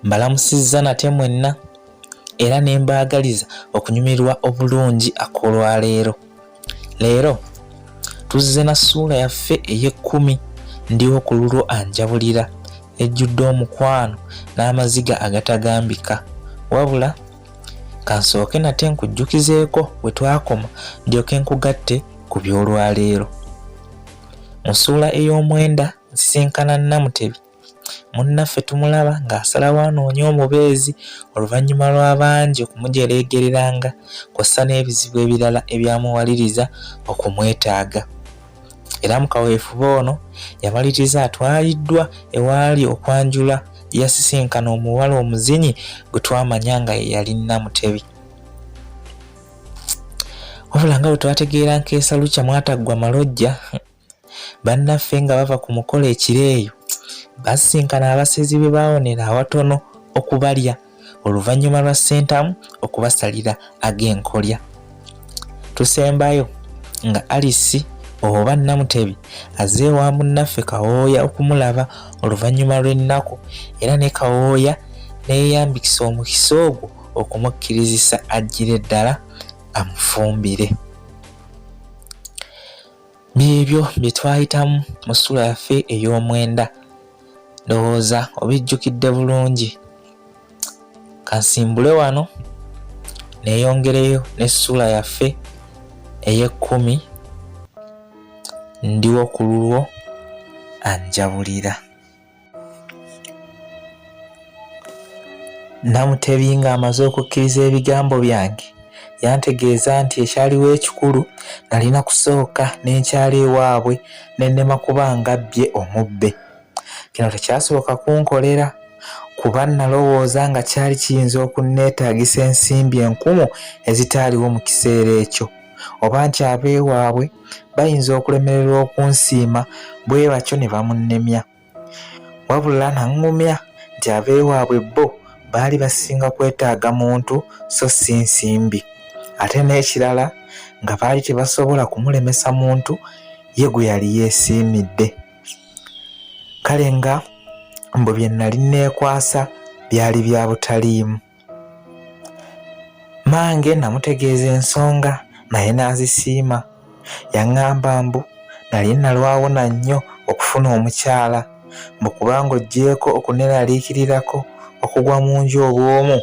Mbalamusizza nate mwenna era ne mbaagaliza okunyumirwa obulungi ak'olwaleero. Leero tuzze na ssuula yaffe ey'ekkumi, ndiwo ku lulwo anjabulira, ejjudde omukwano n'amaziga agatagambika. Wabula kansooke nate nkujjukizeeko bwe twakoma ndyoke nkugatte ku by'olwaleero. Mu ssuula ey'omwenda nsisinkana Namutebi. Munnaffe tumulaba ng'asalawo anoonya omubeezi oluvannyuma lw'abangi okumujereegereranga kw'ossa n'ebizibu ebirala ebyamuwaliriza okumwetaaga. Era mu kaweefube ono yamaliriza atwaliddwa ewaali okwanjula yasisinkana omuwala omuzinyi gwe twamanya nga ye yali Namutebi. Wabula nga bwe twategeera Nkeesa Lukya Mwataggwa Malojja, bannaffe nga bava ku mukolo ekiro eyo basisinkana abasezi be baawonera awatono okubalya oluvannyuma lwa Ssentamu okubasalira ag'enkolya. Tusembayo nga Alice oba Namutebi azze ewa munnaffe Kawooya okumulaba oluvannyuma lw'ennaku, era ne Kawooya neeyambikisa omukisa ogwo okumukkirizisa ajjire ddala amufumbire. Byebyo bye twayitamu mu ssuula yaffe ey'omwenda. Ndowooza obijjukidde bulungi. Kansimbule wano neeyongereyo n'essuula yaffe ey'ekkumi, ndiwo ku lulwo anjabulira. Namutebi ng'amaze okukkiriza ebigambo byange yantegeeza nti ekyaliwo ekikulu nalina kusooka n'enkyali ewaabwe ne nnema kuba nga bbye omubbe. Kino tekyasoboka kunkolera kuba nalowooza nga kyali kiyinza okunneetaagisa ensimbi enkumu ezitaaliwo mu kiseera ekyo, oba nti ab'ewaabwe bayinza okulemererwa okunsiima bwe batyo ne bamunnemya. Wabula naŋŋumya nti ab'ewaabwe bo baali basinga kwetaaga muntu so si nsimbi, ate n'ekirala nga baali tebasobola kumulemesa muntu ye gwe yali yeesiimidde. Kale nga mbu bye nali neekwasa byali bya butaliimu. Mange namutegeeza ensonga naye n'azisiima. Yaŋŋamba mbu nali nalwawona nnyo okufuna omukyala, mbu kubanga oggyeko okuneraliikirirako okugwa mu nju obw'omu,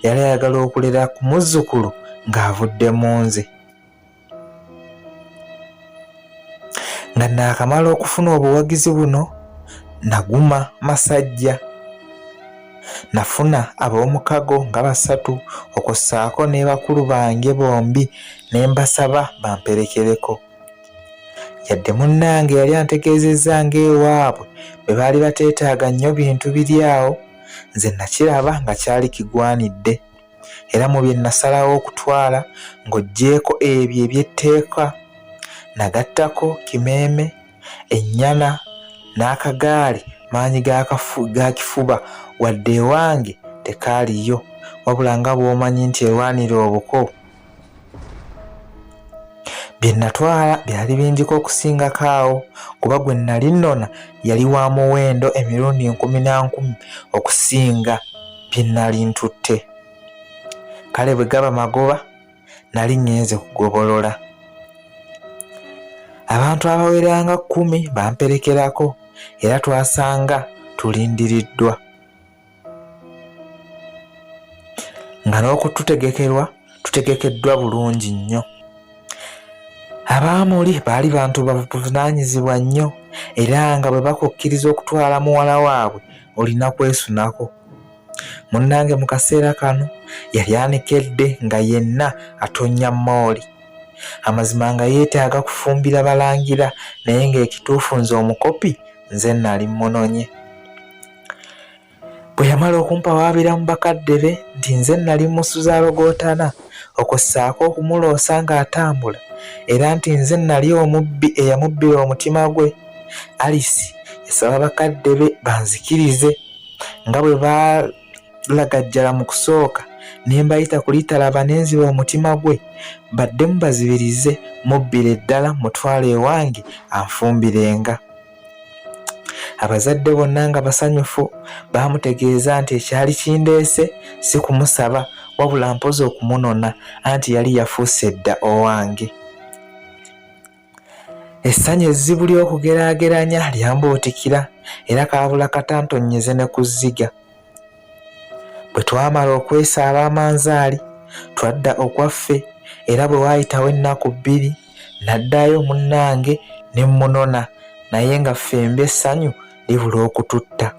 yali ayagala okulera ku muzzukulu ng'avudde mu nze. Nga naakamala okufuna obuwagizi buno naguma Masajja. Nafuna ab'omukago nga 3 okussaako ne bakulu bange bombi ne mbasaba bamperekereko. Yadde munnange yali antegeezezza ng'ewaabwe bwe baali bateetaaga nnyo bintu biri awo, nze nakiraba nga kyali kigwanidde, era mu bye nasalawo okutwala ng'oggyeko ebyo eby'etteeka nagattako kimeeme, ennyana n'akagaali maanyi ga kifuba, wadde ewange tekaaliyo, wabula nga bw'omanyi nti erwanira obuko. Bye natwala byali bingiko okusingako awo, kuba gwe nali nnona yali wa muwendo emirundi 10,000 okusinga bye nali ntutte. Kale bwe gaba magoba nali ngenze kugobolola. Abantu abaweranga 10 bamperekerako era twasanga tulindiriddwa. Nga tutegekeddwa bulungi nnyo. Abaamuli baali bantu bavunaanyizibwa nnyo, era nga bwe bakukkiriza okutwala muwala waabwe olina kwesunako. Munnange mu kaseera kano yali anekedde nga yenna atonnya mooli. Amazima nga yeetaaga kufumbira balangira, naye ng'ekituufu nze omukopi nze nali munonye. Bwe yamala okumpawaabira mu bakadde be nti nze nali musuza logootana, okussaako okumuloosa ng'atambula, era nti nze nali omubbi eyamubbira omutima gwe. Alice yasaba bakadde be banzikirize nga bwe balagajjala mu kusooka ne mbayita kulitalaba ne nziba omutima gwe, baddemu bazibirize mubbire ddala mutwale ewange anfumbirenga. Abazadde bonna nga basanyufu baamutegeeza nti ekyali kindeese si kumusaba wabula mpozi okumunona, anti yali yafuuse dda owange. Essanyu ezzibu ly'okugeraageranya lyambuutikira era kaabula katantonnyeze ne ku zziga. Bwe twamala okwesaaba amanzaali twadda okwaffe, era bwe waayitawo ennaku 2 naddayo munnange ne munona, naye nga ffembi essanyu libula okututta.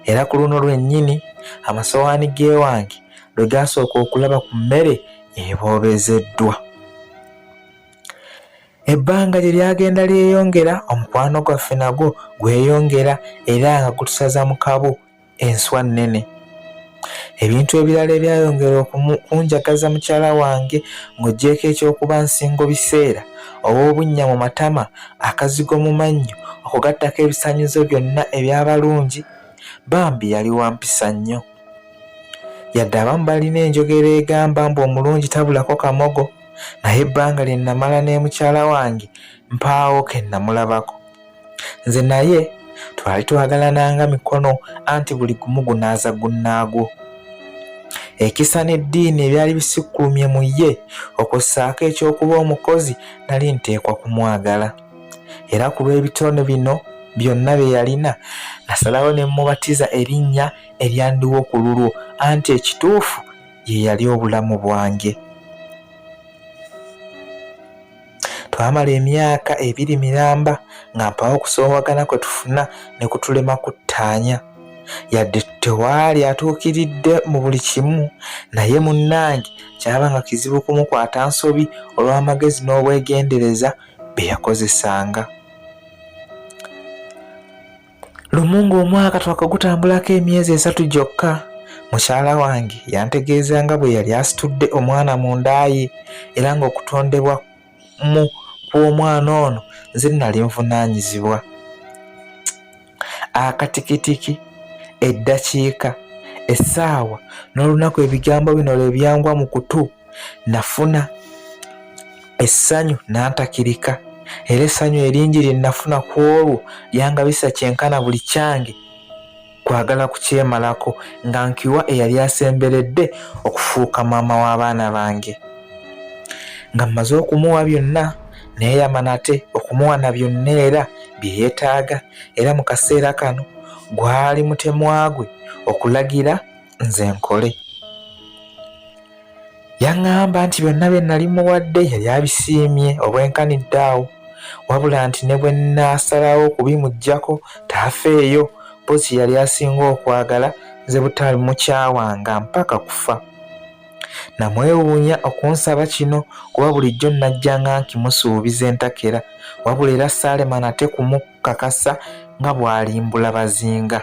Era ku luno lwennyini amasowaani g'ewange lwe gaasooka okulaba ku mmere eboobezeddwa. Ebbanga gye lyagenda lyeyongera, omukwano gwaffe nagwo gweyongera era nga gutusaza mu kabo enswa nnene. Ebintu ebirala ebyayongera okunjagaza mukyala wange ng'oggyeko ekyokuba nsingo biseera, obw'obunnya mu matama, akazigo mu mannyo, okugattako ebisanyizo byonna ebyabalungi, bambi yali wampisa nnyo. Yadde abamu balina enjogera egamba mbu omulungi tabulako kamogo, naye ebbanga lye namala ne mukyala wange mpaawo ke namulabako. Nze naye twali twagalananga mikono, anti buli gumu gunaaza gunnaagwo. Ekisa n'eddiini ebyali bisikkulumye mu ye okussaako ekyokuba omukozi, nali nteekwa kumwagala. Era ku lw'ebitono bino byonna bye yalina, nasalawo ne mubatiza erinnya eryandiwo ku lulwo, anti ekituufu ye yali obulamu bwange. Twamala emyaka 2 miramba nga mpawo okusoowagana kwe tufuna ne kutulema kuttaanya. Yadde tewaali atuukiridde mu buli kimu, naye munnange kyabanga kizibu kumukwata nsobi olw'amagezi n'obwegendereza bye yakozesanga. Lumu ng'omwaka twakagutambulako emyezi 3 gyokka, mukyala wange yantegeeza nga bwe yali asitudde omwana mu nda ye, era ng'okutondebwa mu kw'omwana ono nze nali nvunaanyizibwa. Akatikitiki, eddakiika, essaawa n'olunaku ebigambo bino lwe byangwa mu kutu, nafuna essanyu nantakirika, era essanyu eringi lye nafuna ku olwo lyangabisa kyenkana buli kyange kwagala kukyemalako, nga nkiwa eyali asemberedde okufuuka maama w'abaana bange. Nga mmaze okumuwa byonna, neeyama nate okumuwa na byonna era bye yeetaaga, era mu kaseera kano gwali mutemwa gwe okulagira nze nkole. Yaŋŋamba nti byonna bye nali muwadde yali abisiimye obwenkanidde awo, wabula nti ne bwe nnaasalawo okubimuggyako taafeeyo, pozi yali asinga okwagala nze butali mukyawanga mpaka kufa. Namwewuunya okunsaba kino kuba bulijjo najjanga nkimusuubiza entakera, wabula era saalema nate kumukakasa nga bw'alimbula bazinga.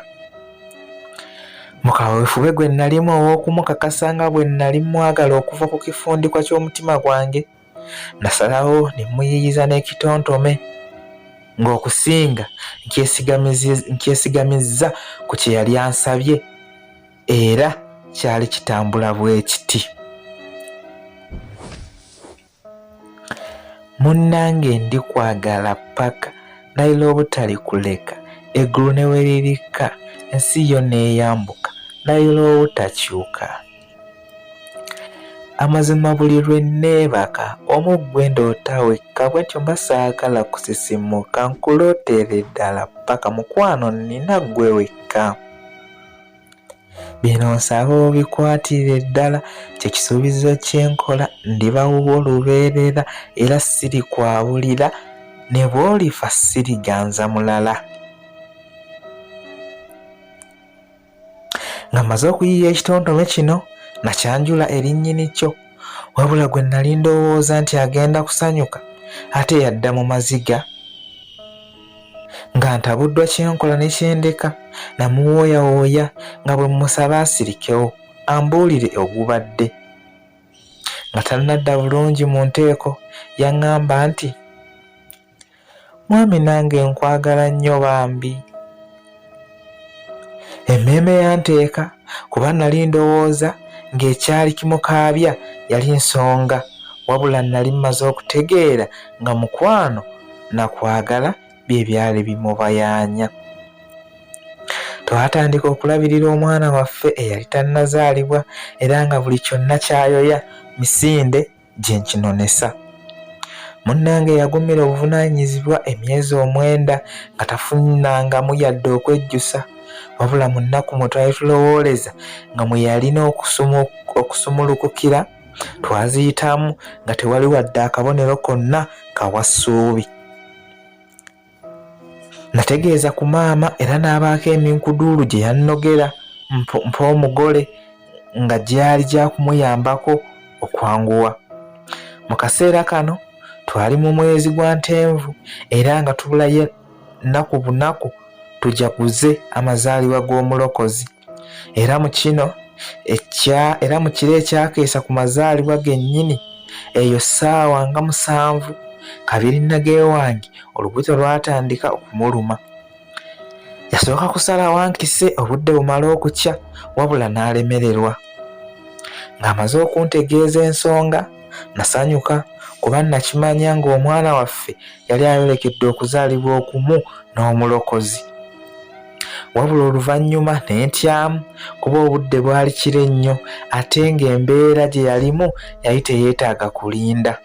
Mu kaweefube gwe nalimu ow'okumukakasa nga bwe nali mwagala okuva ku kifundikwa ky'omutima gwange, nasalawo ne muyiyiza n'ekitontome, ng'okusinga nkyesigamiza ku kye yali ansabye, era kyali kitambula bwe kiti. Munnange ndi kwagala paka, nayira obutali kuleka, eggulu ne weririka, ensi yo neeyambuka, nayira obutakyuka. Amazima buli lwe neebaka, omuggwe ndoota wekka, bwentyo mba saagala kusisimuka, nkulootere ddala paka mukwano nina ggwe wekka. Bino nsaba obikwatire ddala, kye kisuubizo kyenkola, ndibawa olubeerera era sirikwabulira, ne bw'olifa siriganza mulala. Nga mmaze okuyiiya ekitontome kino, nakyanjula erinnyini kyo, wabula gwe nali ndowooza nti agenda kusanyuka, ate yadda mu maziga. Nga ntabuddwa kyenkola ne kyendeka, namuwooyawooya nga bwe mmusaba asirikewo ambuulire ogubadde. nga tannadda bulungi mu nteeko yaŋŋamba nti, mwami nange nkwagala nnyo bambi. Emmeeme yanteeka kuba nali ndowooza ng'ekyali kimukaabya yali nsonga, wabula nali mmaze okutegeera nga mukwano na kwagala bye byali bimubayaanya. Twatandika okulabirira omwana waffe eyali tannazaalibwa era nga buli kyonna ky'ayoya misinde gye nkinonesa. Munnange yagumira obuvunaanyizibwa emyezi 9 nga tafunangamu yadde okwejjusa, wabula mu nnaku mwe twali tulowooleza nga mwe yalina okusumulukukira twaziyitamu nga tewali wadde akabonero konna kawa ssuubi. Nategeeza ku maama era n'abaako eminkuduulu gye yannogera mp'omugole nga gyali gya kumuyambako okwanguwa. Mu kaseera kano twali mu mwezi gwa Ntenvu era nga tubulayo nnaku bunaku tujaguze amazaalibwa g'omulokozi. Era mu kiro ekyakeesa ku mazaalibwa gennyini, eyo ssaawa nga 7 Kabirinnage wange olubuto lwatandika okumuluma. Yasooka kusala wankise obudde bumala okukya, wabula n'alemererwa. Ng'amaze okuntegeeza ensonga nasanyuka kuba nakimanya ng'omwana waffe yali ayolekedde okuzaalibwa okumu n'omulokozi. Wabula oluvannyuma ne ntyamu kuba obudde bwali kiro nnyo ate ng'embeera gye yalimu yali teyeetaaga kulinda.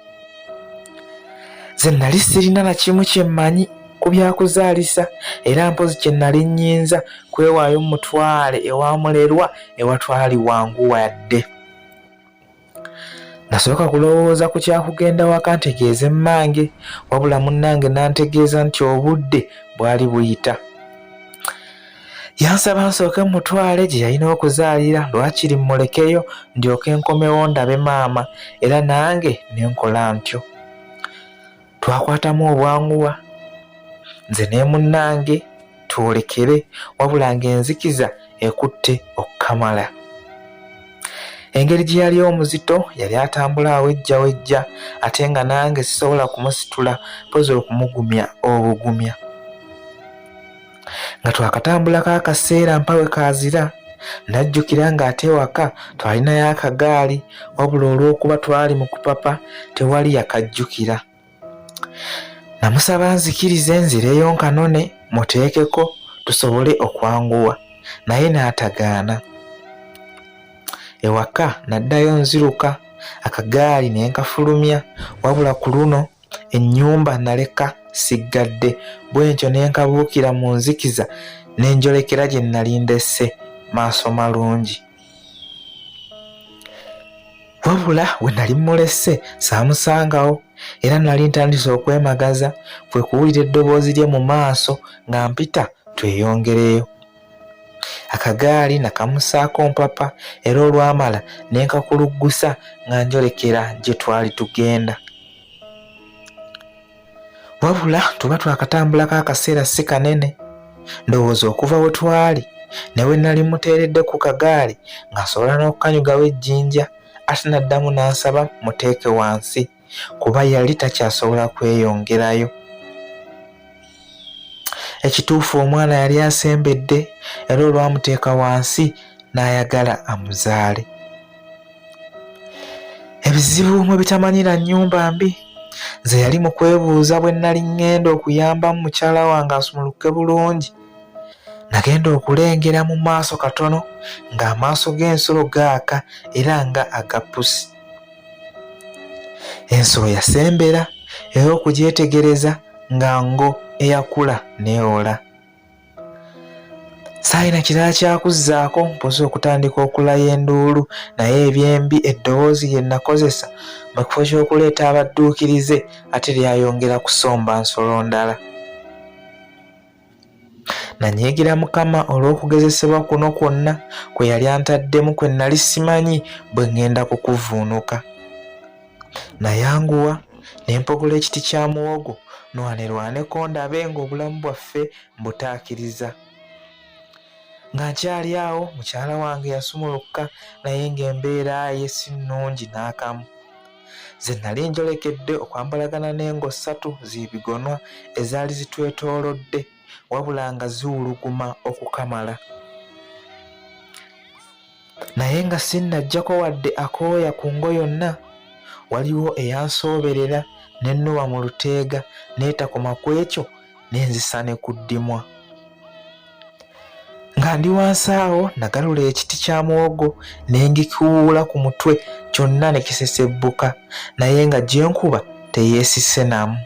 Nze nali sirina na kimu kye mmanyi ku byakuzaalisa era mpozi kye nali nnyinza kwewaayo mutwale ewamulerwa ewatwali wanguwa yadde. Nasooka kulowooza ku kyakugenda waka ntegeeze mmange, wabula munnange n'antegeeza nti obudde bwali buyita. Yansaba nsooke mutwale gye yalina okuzaalira lwakiri mmulekeyo ndyoke nkomewo ndabe maama, era nange ne nkola ntyo. Twakwatamu obwanguwa nze ne munnange twolekere, wabula ng'enzikiza ekutte okukamala. Engeri gye yali omuzito yali atambula awejjawejja ate nga nange sisobola kumusitula mpozi okumugumya obugumya. Nga twakatambulako akaseera mpawe kaazira, najjukira ng'ate waka twalinayo akagaali, wabula olw'okuba twali mu kupapa tewali yakajjukira. Namusaba nzikirize nzireyo nkanone muteekeko tusobole okwanguwa, naye n'atagaana. Ewaka naddayo nziruka akagaali ne nkafulumya, wabula ku luno ennyumba naleka siggadde, bwentyo ne nkabuukira mu nzikiza ne njolekera gye nali ndesse maaso malungi. Wabula we nali mulesse saamusangawo era nali ntandise okwemagaza, kwe kuwulira eddoboozi lye mu maaso nga mpita tweyongereyo. Akagaali nakamusaako mpapa era olwamala ne nkakuluggusa nga njolekera gye twali tugenda. Wabula tuba twakatambulako akaseera si kanene, ndowooza okuva we twali ne we nali muteeredde ku kagaali ng'asobola n'okukanyugawo ejjinja, ate n'addamu n'ansaba muteeke wansi kuba yali takyasobola kweyongerayo. Ekituufu omwana yali asembedde era olwamuteeka wansi n'ayagala amuzaale. Ebizibu mwe bitamanyira nnyumba mbi, nze yali mu kwebuuza bwe nali ŋŋenda okuyambamu mukyala wange asumuluke bulungi. Nagenda okulengera mu maaso katono ng'amaaso g'ensolo gaaka era nga aga pussi. Ensolo yasembera era okugyetegereza nga ngo eyakula neewola. Saalina kirala kyakuzzaako mpozi okutandika okulayo enduulu, naye ebyembi eddoboozi lye nakozesa mu kifo ky'okuleeta abadduukirize ate lyayongera kusomba nsolo ndala. Nanyiigira Mukama olw'okugezesebwa kuno kwonna kwe yali antaddemu kwe nali simanyi bwe ŋŋenda kukuvuunuka. Nayanguwa ne mpogola ekiti kya muwogo nwanirwaneko ndabe ng'obulamu bwaffe mbutaakiriza. Nga nkyali awo mukyala wange yasumuluka naye ng'embeera ye si nnungi n'akamu. ze nali njolekedde okwambalagana n'engo 3 z'ibigonwa ezaali zitwetoolodde wabula nga ziwuluguma okukamala. Naye nga sinnajjako wadde akooya ku ngo yonna, waliwo eyansooberera n'ennuwa mu luteega n'etakoma ku ekyo n'enzisa ne ku ddimwa. Nga ndi wansi awo nagalula ekiti kya muwogo ne ngikuwuula ku mutwe kyonna ne kisesebbuka, naye nga gyenkuba teyeesise namu.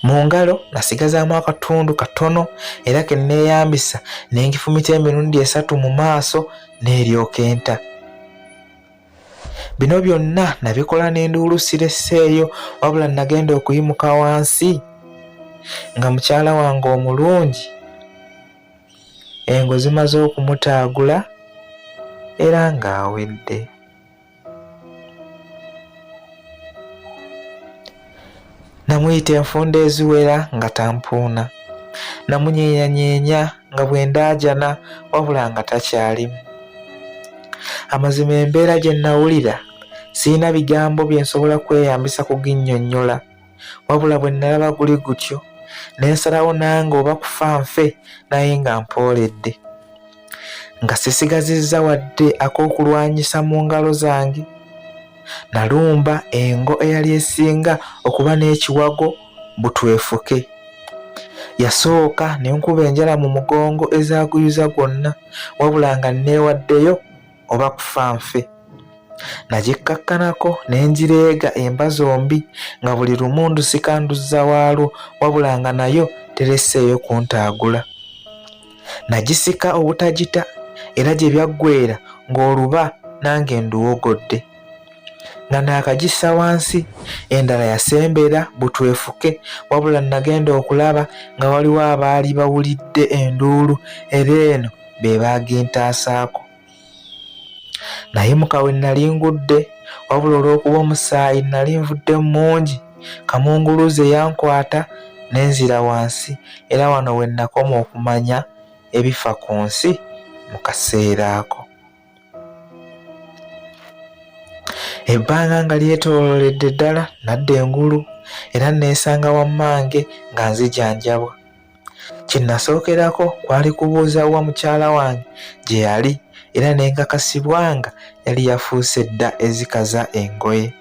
Mu ngalo nasigazaamu akatundu katono era ke neeyambisa ne ngifumita emirundi 3 mu maaso n'eryoka enta. Bino byonna nabikola n'enduulu siresseeyo, wabula nagenda okuyimuka wansi nga mukyala wange omulungi engo zimaze okumutaagula era ng'awedde. Namuyita enfunda eziwera nga tampuuna, namunyeeyanyeenya nga bwendaajana wabula nga takyalimu. Amazima embeera gye nawulira sirina bigambo bye nsobola kweyambisa kuginnyonnyola, wabula bwe nalaba guli gutyo ne nsalawo nange oba kufa nfe naye nga mpooledde. Nga sisigazizza wadde ak'okulwanyisa mu ngalo zange, nalumba engo eyali esinga okuba n'ekiwago butwefuke. Yasooka ne nkuba enjala mu mugongo ezaaguyuza gwonna, wabula nga neewaddeyo oba kufa nfe. Nagikkakkanako ne ngireega emba zombi nga buli lumu ndusika waalwo, wabula nga nayo teresseeyo kuntaagula. Nagisika obutagita era gye byaggweera ng'oluba nange nduwogodde. Nga naakagissa wansi, endala yasembera butwefuke, wabula nagenda okulaba nga waliwo abaali bawulidde enduulu era eno be baagintaasaako. Nayimuka we nali ngudde, wabula olw'okuba omusaayi nali nvudde mungi, kamunguluze yankwata n'enzira wansi, era wano we nakoma okumanya ebifa ku nsi mu kaseera ako. Ebbanga nga lyetoololedde ddala nadda engulu era neesanga wammange nga nzijanjabwa. Kye nasookerako kwali kubuuza wa mukyala wange gye yali era ne nkakasibwa nga yali yafuuse dda ezikaza engoye,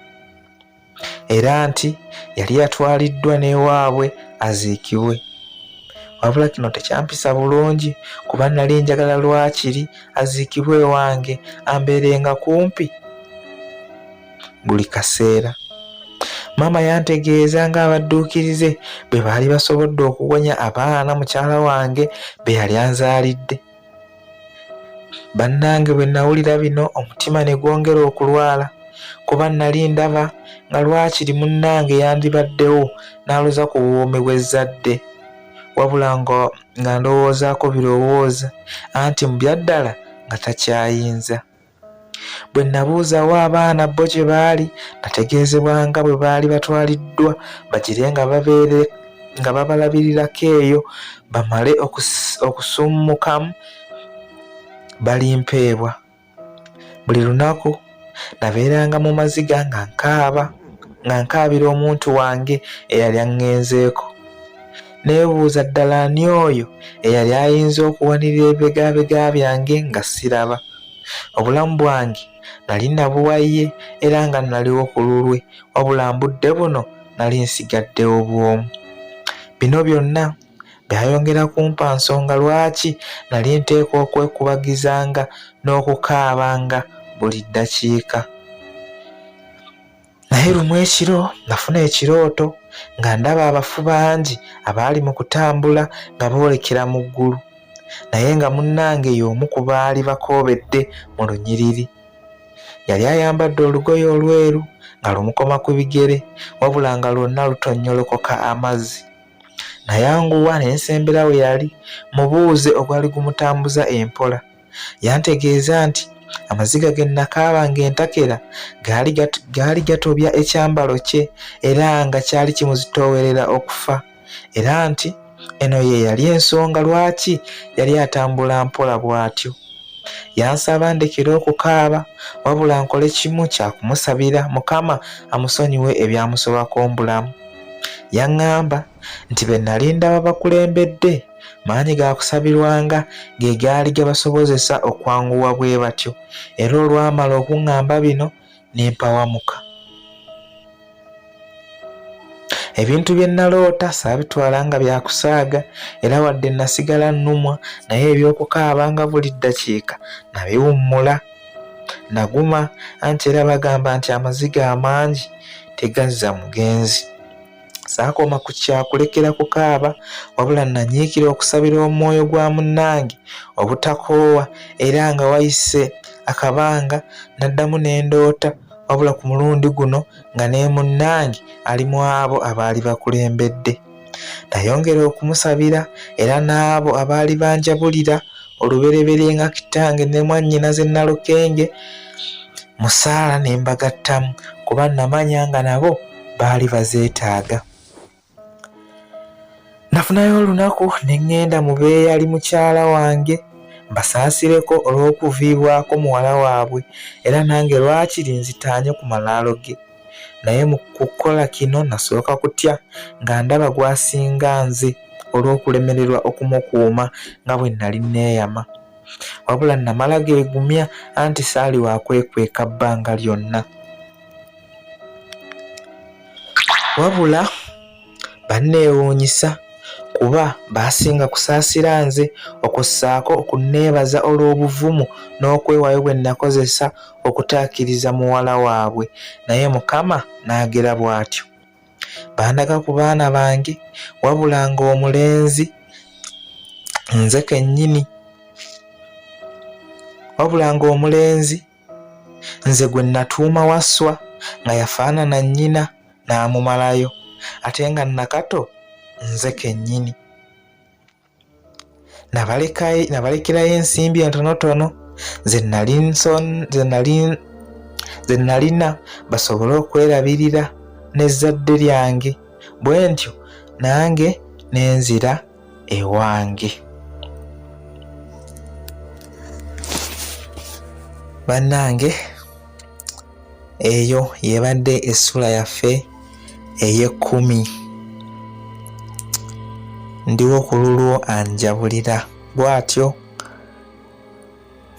era nti yali yatwaliddwa n'ewaabwe aziikibwe. Wabula kino tekyampisa bulungi kuba nali njagala lwakiri aziikibwe ewange ambeerenga kumpi buli kaseera. Maama yantegeeza ng'abadduukirize bwe baali basobodde okuwonya abaana mukyala wange be yali anzaalidde. Bannange bwe nawulira bino omutima ne gwongera okulwala kuba nali ndaba nga lwakiri munnange yandibaddewo n'aloza ku buwoomi bw'ezzadde, wabula nga ndowoozaako birowooza anti mu byaddala nga takyayinza. Bwe nabuuzawo abaana bo gye baali, nategeezebwa nga bwe baali batwaliddwa bagire nga babalabirirako eyo bamale okusummukamu balimpeebwa. Buli lunaku nabeeranga mu maziga nga nkaabira omuntu wange eyali aŋŋenzeeko. Neebuuza ddala ani oyo eyali ayinza okuwanirira ebibegaabega byange nga siraba. Obulamu bwange nali nabuwaye era nga naliwo ku lulwe, wabula mbudde buno nali nsigaddewo bwomu. Bino byonna byayongera kumpa nsonga lwaki nali nteekwa okwekubagizanga n'okukaabanga buli ddakiika. Naye lumu ekiro nafuna ekirooto nga ndaba abafu bangi abaali mu kutambula nga boolekera mu ggulu, naye nga munnange y'omu ku baali bakoobedde mu lunyiriri. Yali ayambadde olugoye olweru nga lumukoma ku bigere, wabula nga lwonna lutonnyolokoka amazzi. Nayanguwa ne nsembera we yali mubuuze ogwali gumutambuza empola. Yantegeeza nti amaziga ge nakaaba ng'entakera gaali gatobya ekyambalo kye era nga kyali kimuzitoowerera okufa, era nti eno ye yali ensonga lwaki yali atambula mpola bw'atyo. Yansaba ndekere okukaaba wabula nkole kimu kya kumusabira Mukama amusonyiwe ebyamusobako obulamu. Yaŋŋamba nti be nali ndaba bakulembedde maanyi ga kusabirwanga ge gaali gabasobozesa okwanguwa bwe batyo, era olwamala okuŋŋamba bino ne mpawamuka. Ebintu bye naloota saabitwala nga byakusaaga era wadde nasigala nnumwa, naye ebyokukaaba nga buli ddakiika nabiwummula. Naguma anti era bagamba nti amaziga amangi tegazza mugenzi. Saakoma ku kyakulekera kukaaba wabula nanyiikira okusabira omwoyo gwa munnange obutakoowa, era nga wayise akabanga naddamu ne ndoota, wabula ku mulundi guno nga ne munnange ali mu abo abaali bakulembedde. Nayongera okumusabira era n'abo abaali banjabulira olubereberye nga kitange ne mwannyinaze Nalukenge musaala ne mbagattamu kuba namanya nga nabo baali bazeetaaga. Nafunayo olunaku ne ŋŋenda mu beeyali mukyala wange mbasaasireko olw'okuviibwako muwala waabwe era nange lwakiri nzitaanye ku malaalo ge. Naye mu kukola kino nasooka kutya nga ndaba gwasinga nze olw'okulemererwa okumukuuma nga bwe nali neeyama. Wabula namala geegumya anti saali wakwekweka bbanga lyonna. Wabula banneewuunyisa kuba baasinga kusaasira nze okussaako okunneebaza olw'obuvumu n'okwewaayo bwe nakozesa okutaakiriza muwala waabwe, naye Mukama n'agera bw'atyo. Bandaga ku baana bange wabula ng'omulenzi nze kennyini, wabula ng'omulenzi nze gwe natuuma Waswa nga yafaanana nnyina n'amumalayo, ate nga Nakato nze kennyini. Nabalekerayo ensimbi entonotono ze nalina basobole okwerabirira n'ezzadde lyange, bwe ntyo nange n'enzira ewange. Bannange, eyo yebadde essula yaffe ey'ekkumi. Ndiwo ku lulwo anjabulira bw'atyo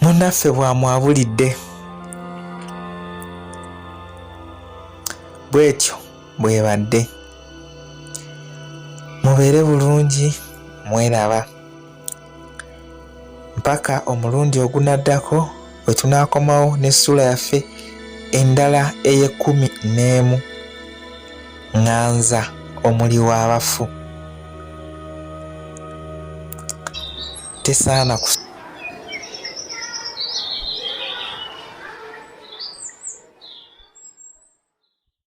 munnaffe bw'amwabulidde. Bw'etyo bwebadde. Mubeere bulungi, mweraba. Mpaka omulundi ogunaddako bwe tunaakomawo n'essula yaffe endala ey'ekkumi-n'emu. Ŋŋanza omuli w'abafu. Tesaana